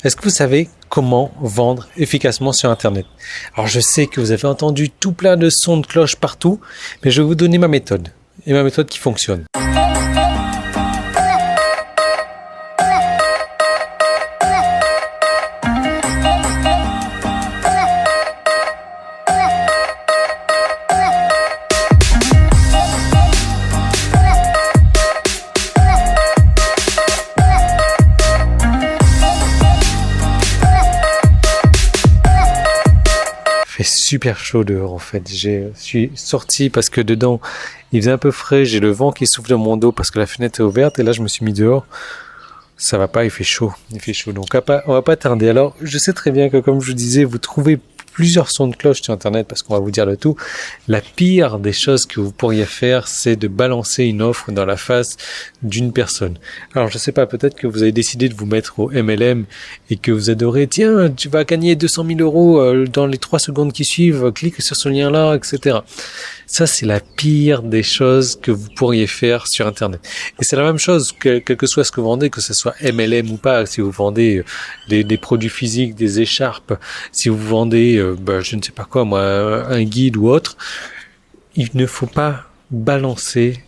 Est-ce que vous savez comment vendre efficacement sur Internet? Alors je sais que vous avez entendu tout plein de sons de cloche partout, mais je vais vous donner ma méthode. Et ma méthode qui fonctionne. Il fait super chaud dehors en fait. Je suis sorti parce que dedans il faisait un peu frais, j'ai le vent qui souffle dans mon dos parce que la fenêtre est ouverte et là je me suis mis dehors. Ça va pas, il fait chaud. Donc on va pas tarder. Alors je sais très bien que comme je vous disais, vous trouvez plusieurs sons de cloche sur Internet parce qu'on va vous dire le tout. La pire des choses que vous pourriez faire, c'est de balancer une offre dans la face d'une personne. Alors je sais pas, peut-être que vous avez décidé de vous mettre au MLM et que vous adorez, tiens, tu vas gagner 200 000 euros dans les 3 secondes qui suivent, clique sur ce lien-là, etc. Ça, c'est la pire des choses que vous pourriez faire sur Internet. Et c'est la même chose, quel que soit ce que vous vendez, que ce soit MLM ou pas, si vous vendez des produits physiques, des écharpes, si vous vendez, je ne sais pas quoi, moi, un guide ou autre, il ne faut pas balancer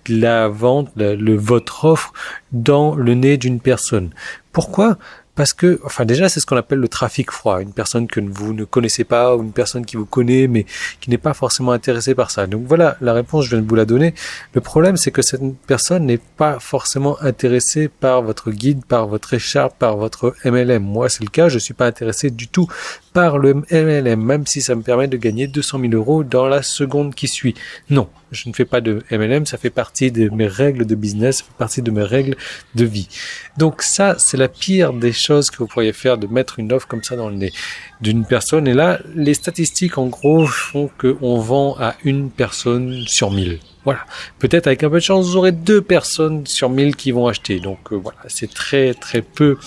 la vente, votre offre dans le nez d'une personne. Pourquoi ? Parce que, déjà, c'est ce qu'on appelle le trafic froid. Une personne que vous ne connaissez pas ou une personne qui vous connaît mais qui n'est pas forcément intéressée par ça. Donc voilà, la réponse, je viens de vous la donner. Le problème, c'est que cette personne n'est pas forcément intéressée par votre guide, par votre écharpe, par votre MLM. Moi, c'est le cas, je suis pas intéressé du tout par le MLM, même si ça me permet de gagner 200 000 euros dans la seconde qui suit. Non, je ne fais pas de MLM, ça fait partie de mes règles de business, ça fait partie de mes règles de vie. Donc ça, c'est la pire des choses que vous pourriez faire, de mettre une offre comme ça dans le nez d'une personne. Et là, les statistiques, en gros, font qu'on vend à une personne sur 1000. Voilà. Peut-être avec un peu de chance, vous aurez 2 personnes sur 1000 qui vont acheter. Donc voilà, c'est très très peu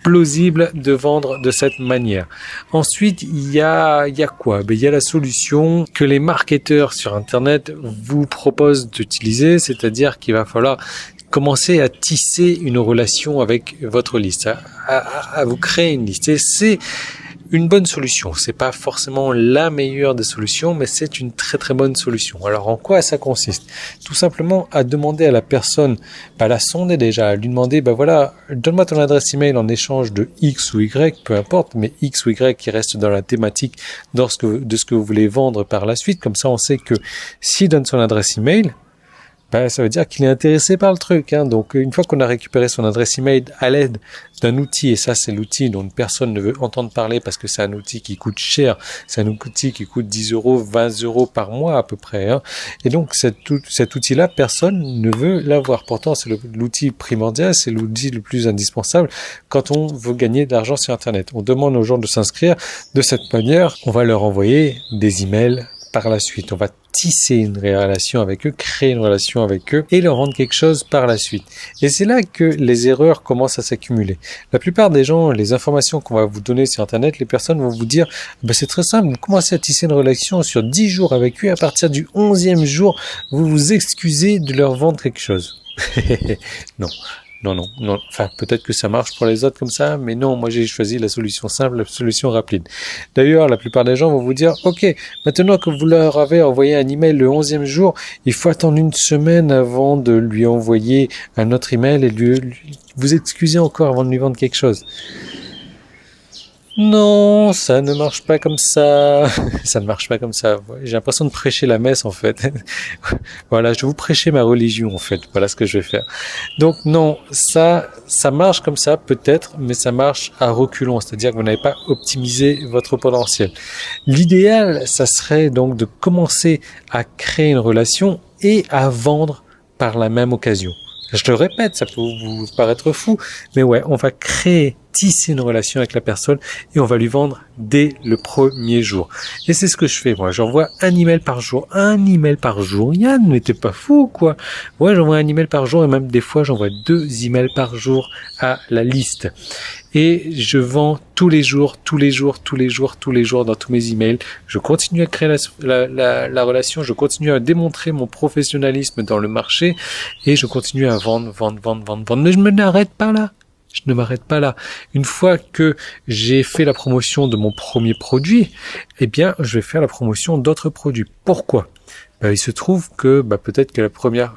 plausible de vendre de cette manière. Ensuite, il y a quoi ? Il y a la solution que les marketeurs sur Internet vous proposent d'utiliser, c'est-à-dire qu'il va falloir commencer à tisser une relation avec votre liste, à vous créer une liste. Et c'est une bonne solution. C'est pas forcément la meilleure des solutions, mais c'est une très très bonne solution. Alors en quoi ça consiste ? Tout simplement à demander à la personne, la sonder déjà, à lui demander, donne-moi ton adresse email en échange de X ou Y, peu importe, mais X ou Y qui reste dans la thématique de ce que vous voulez vendre par la suite. Comme ça, on sait que s'il donne son adresse email, ça veut dire qu'il est intéressé par le truc. Donc, une fois qu'on a récupéré son adresse email à l'aide d'un outil, et ça, c'est l'outil dont personne ne veut entendre parler parce que c'est un outil qui coûte cher. C'est un outil qui coûte 10 euros, 20 euros par mois à peu près. Et donc, cet outil-là, personne ne veut l'avoir. Pourtant, c'est l'outil primordial, c'est l'outil le plus indispensable quand on veut gagner de l'argent sur Internet. On demande aux gens de s'inscrire de cette manière. On va leur envoyer des emails par la suite. On va tisser une relation avec eux, créer une relation avec eux et leur rendre quelque chose par la suite. Et c'est là que les erreurs commencent à s'accumuler. La plupart des gens, les informations qu'on va vous donner sur Internet, les personnes vont vous dire c'est très simple, vous commencez à tisser une relation sur 10 jours avec eux, à partir du 11e jour, vous vous excusez de leur vendre quelque chose. Non. Peut-être que ça marche pour les autres comme ça, mais non, moi j'ai choisi la solution simple, la solution rapide. D'ailleurs, la plupart des gens vont vous dire, ok, maintenant que vous leur avez envoyé un email le 11e jour, il faut attendre une semaine avant de lui envoyer un autre email et vous excuser encore avant de lui vendre quelque chose. Non, ça ne marche pas comme ça. Ça ne marche pas comme ça. J'ai l'impression de prêcher la messe, en fait. Voilà, je vais vous prêcher ma religion, en fait. Voilà ce que je vais faire. Donc, non, ça marche comme ça, peut-être, mais ça marche à reculons. C'est-à-dire que vous n'avez pas optimisé votre potentiel. L'idéal, ça serait donc de commencer à créer une relation et à vendre par la même occasion. Je le répète, ça peut vous paraître fou, mais on va tisser une relation avec la personne et on va lui vendre dès le premier jour. Et c'est ce que je fais, moi. J'envoie un email par jour. Yann, mais t'es pas fou, quoi. J'envoie un email par jour et même des fois, j'envoie 2 emails par jour à la liste. Et je vends tous les jours dans tous mes emails. Je continue à créer la relation, je continue à démontrer mon professionnalisme dans le marché et je continue à vendre. Mais je ne m'arrête pas là. Je ne m'arrête pas là. Une fois que j'ai fait la promotion de mon premier produit, eh bien, je vais faire la promotion d'autres produits. Pourquoi ? Il se trouve que peut-être que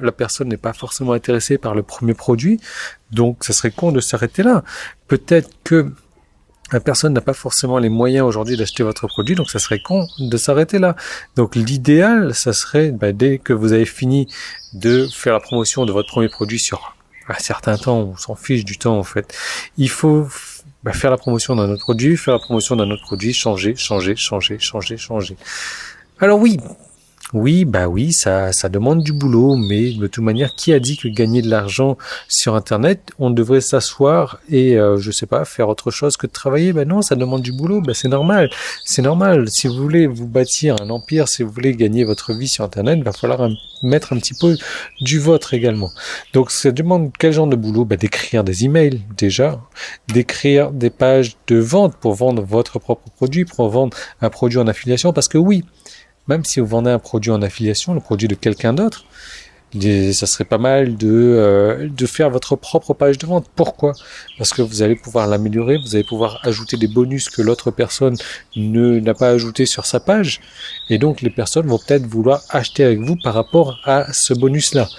la personne n'est pas forcément intéressée par le premier produit, donc ça serait con de s'arrêter là. Peut-être que la personne n'a pas forcément les moyens aujourd'hui d'acheter votre produit, donc ça serait con de s'arrêter là. Donc l'idéal, ça serait, dès que vous avez fini de faire la promotion de votre premier produit sur un certain temps, on s'en fiche du temps en fait, il faut faire la promotion d'un autre produit, changer. Alors oui, ça demande du boulot, mais de toute manière, qui a dit que gagner de l'argent sur Internet, on devrait s'asseoir et, faire autre chose que de travailler? Non, ça demande du boulot, c'est normal. C'est normal. Si vous voulez vous bâtir un empire, si vous voulez gagner votre vie sur Internet, il va falloir mettre un petit peu du vôtre également. Donc, ça demande quel genre de boulot? D'écrire des emails, déjà. D'écrire des pages de vente pour vendre votre propre produit, pour vendre un produit en affiliation, parce que oui, même si vous vendez un produit en affiliation, le produit de quelqu'un d'autre, ça serait pas mal de faire votre propre page de vente. Pourquoi ? Parce que vous allez pouvoir l'améliorer, vous allez pouvoir ajouter des bonus que l'autre personne n'a pas ajouté sur sa page, et donc les personnes vont peut-être vouloir acheter avec vous par rapport à ce bonus-là.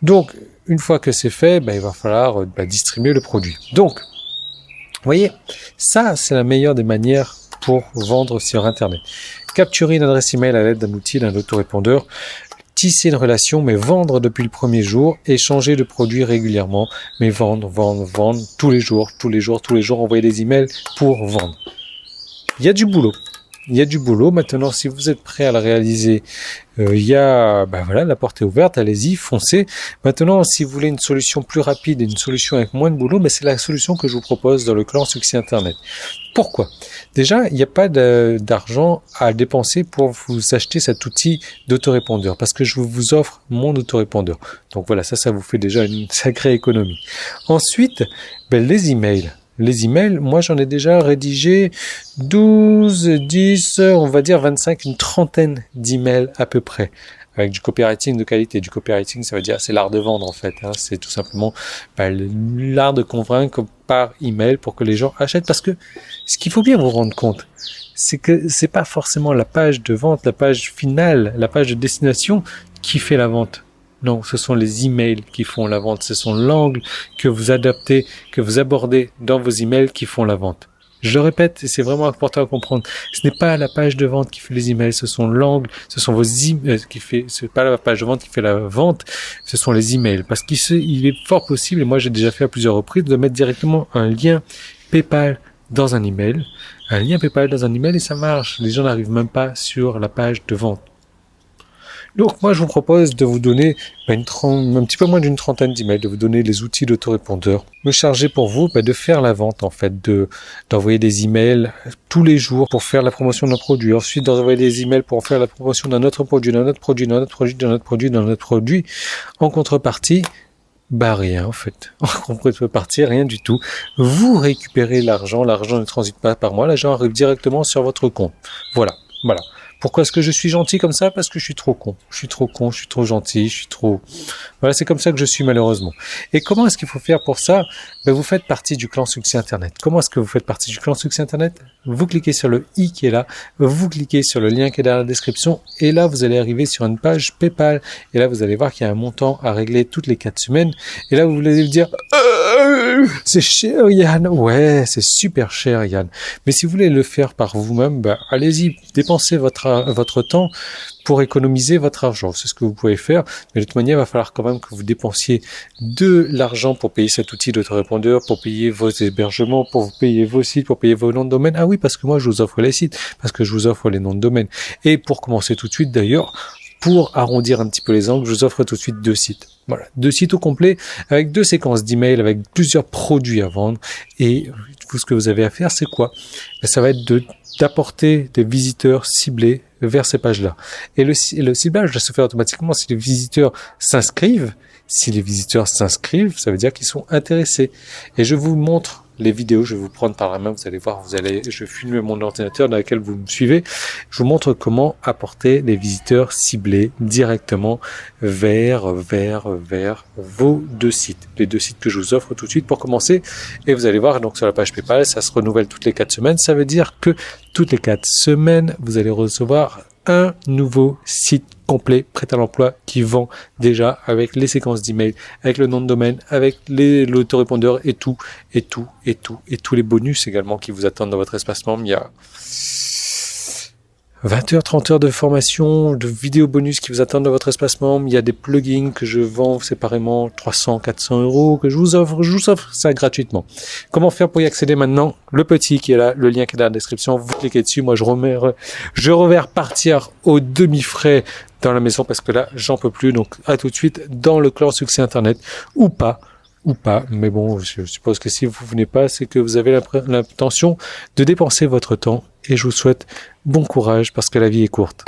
Donc, une fois que c'est fait, il va falloir distribuer le produit. Donc, vous voyez, ça c'est la meilleure des manières pour vendre sur Internet. Capturer une adresse email à l'aide d'un outil, d'un autorépondeur, tisser une relation, mais vendre depuis le premier jour, et changer de produit régulièrement, mais vendre tous les jours, envoyer des emails pour vendre. Il y a du boulot. Maintenant, si vous êtes prêt à le réaliser, la porte est ouverte, allez-y, foncez. Maintenant, si vous voulez une solution plus rapide et une solution avec moins de boulot, c'est la solution que je vous propose dans le clan Succès Internet. Pourquoi ? Déjà, il n'y a pas d'argent à dépenser pour vous acheter cet outil d'autorépondeur, parce que je vous offre mon autorépondeur. Donc voilà, ça vous fait déjà une sacrée économie. Ensuite, les emails. Les emails, moi j'en ai déjà rédigé 12, 10, on va dire 25, une trentaine d'emails à peu près, avec du copywriting de qualité. Du copywriting, ça veut dire c'est l'art de vendre en fait, c'est tout simplement l'art de convaincre par email pour que les gens achètent, parce que ce qu'il faut bien vous rendre compte, c'est que c'est pas forcément la page de vente, la page finale, la page de destination qui fait la vente. Non, ce sont les emails qui font la vente. Ce sont l'angle que vous adaptez, que vous abordez dans vos emails qui font la vente. Je le répète, et c'est vraiment important à comprendre. Ce n'est pas la page de vente qui fait les emails, ce sont l'angle, ce sont vos emails c'est pas la page de vente qui fait la vente, ce sont les emails. Parce qu'il est fort possible, et moi j'ai déjà fait à plusieurs reprises, de mettre directement un lien PayPal dans un email. Un lien PayPal dans un email et ça marche. Les gens n'arrivent même pas sur la page de vente. Donc moi je vous propose de vous donner un petit peu moins d'une trentaine d'emails, de vous donner les outils d'autorépondeur, me charger pour vous de faire la vente en fait, d'envoyer des emails tous les jours pour faire la promotion d'un produit, ensuite d'envoyer des emails pour faire la promotion d'un autre produit, en contrepartie, rien en fait, en contrepartie rien du tout, vous récupérez l'argent ne transite pas par moi, l'argent arrive directement sur votre compte, voilà. Pourquoi est-ce que je suis gentil comme ça ? Parce que je suis trop con, je suis trop gentil, Voilà, c'est comme ça que je suis malheureusement. Et comment est-ce qu'il faut faire pour ça ? Vous faites partie du clan Succès Internet. Comment est-ce que vous faites partie du clan Succès Internet ? Vous cliquez sur le i qui est là, vous cliquez sur le lien qui est dans la description, et là vous allez arriver sur une page PayPal, et là vous allez voir qu'il y a un montant à régler toutes les 4 semaines, et là vous allez vous dire c'est cher Yann, ouais c'est super cher Yann, mais si vous voulez le faire par vous-même, allez-y, dépensez votre temps pour économiser votre argent, c'est ce que vous pouvez faire, mais de toute manière il va falloir quand même que vous dépensiez de l'argent pour payer cet outil d'autorépondeur, pour payer vos hébergements, pour vous payer vos sites, pour payer vos noms de domaine. Ah oui, parce que moi je vous offre les sites, parce que je vous offre les noms de domaine. Et pour commencer tout de suite d'ailleurs, pour arrondir un petit peu les angles, je vous offre tout de suite 2 sites. Voilà, 2 sites au complet, avec 2 séquences d'emails, avec plusieurs produits à vendre. Et tout ce que vous avez à faire, c'est quoi ? Ça va être d'apporter des visiteurs ciblés vers ces pages-là. Et le ciblage va se faire automatiquement si les visiteurs s'inscrivent. Si les visiteurs s'inscrivent, ça veut dire qu'ils sont intéressés. Et je vous montre les vidéos, je vais vous prendre par la main, vous allez voir, je filme mon ordinateur dans lequel vous me suivez. Je vous montre comment apporter les visiteurs ciblés directement vers vos 2 sites. Les 2 sites que je vous offre tout de suite pour commencer. Et vous allez voir, donc sur la page PayPal, ça se renouvelle toutes les 4 semaines. Ça veut dire que toutes les 4 semaines, vous allez recevoir un nouveau site complet, prêt à l'emploi, qui vend déjà avec les séquences d'email, avec le nom de domaine, avec l'autorépondeur et tous les bonus également qui vous attendent dans votre espace membre. Il y a 20 heures, 30 heures de formation, de vidéos bonus qui vous attendent dans votre espace membre. Il y a des plugins que je vends séparément, 300, 400 €, que je vous offre ça gratuitement. Comment faire pour y accéder maintenant? Le petit qui est là, le lien qui est dans la description, vous cliquez dessus. Moi, je vais repartir au demi-frais dans la maison parce que là, j'en peux plus. Donc, à tout de suite dans le clan succès internet ou pas, mais bon, je suppose que si vous venez pas, c'est que vous avez l'intention de dépenser votre temps et je vous souhaite bon courage parce que la vie est courte.